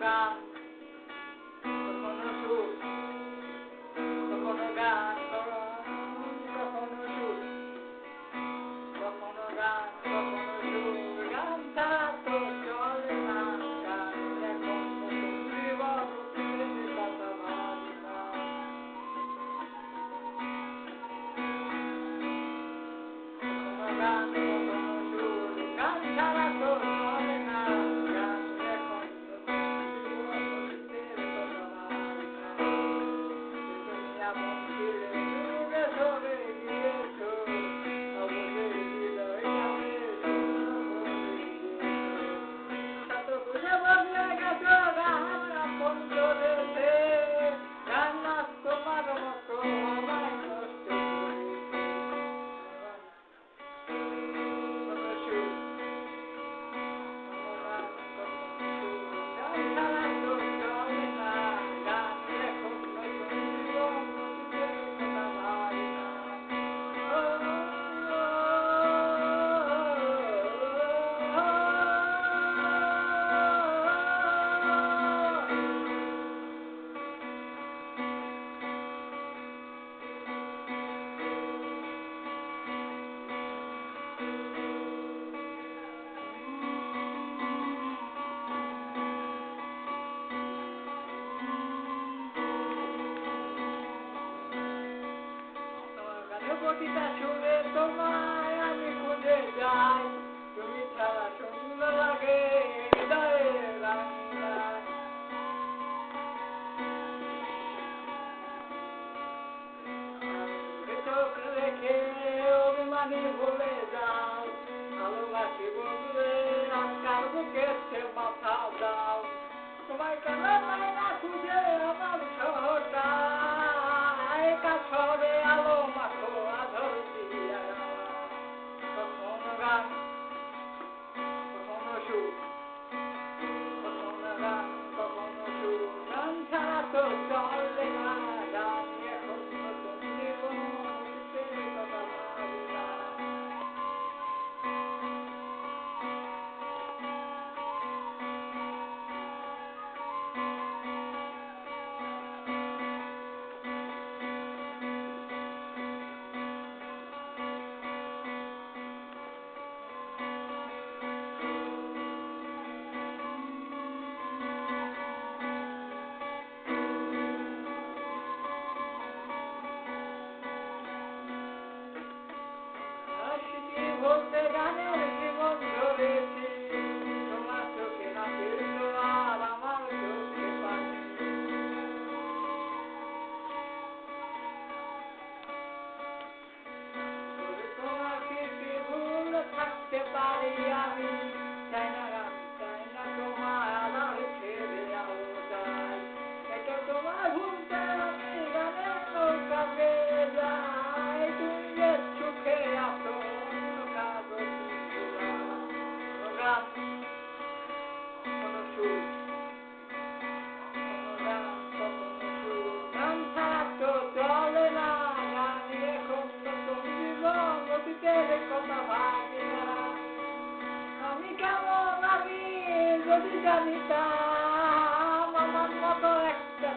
গান কখনো সুর কখনো গান কখনো সুর কখনো গান কখনো সুর গান ছাড়া তো চলে না গান এখন নতুন জীবন কথা ভাবি না কখনো গান কখনো সুর গান ছাড়া তো চলে না গান এখন প্রতিটা সুরে তোমায় আমি খুঁজে যাই তুমি ছাড়া শূন্য লাগে হৃদয়ে রাঙিনায় চোখ রেখে অভিমানী ভুলে যাও ভালোবাসি বন্ধুরে আজকাল বুকের মাথা দাও তোমায় কেন পাই না খুঁজে আমার শহরটা একা শহরে আলো মাখো আধর দিয়া কখনো গান কখনো সুর কখনো গান কখনো সুর গান ছাড়া তো চলে না গান এখন নতুন জীবন কথা ভাবি না বলতে গানের জীবন ধরেছি তোমার চোখে না ফিরলো আর আমার চোখে পানি তোমার স্মৃতি ভুলে থাকতে পারি আমি চাই না গান চাই না তোমার আবার ছেড়ে আলো যাই এটা তোমার ভুলতে আমি গানের নৌকা পেয়ে যাই তুমি যে চোখে আসো গান কোনো সুর কোনো গান কখনো সুর গান ছাড়া তো চলে না গান এখন নতুন জীবন অতীতের কথা ভাবি না আমি কেমন আমি যদি জানিতাম আমার মতো একটা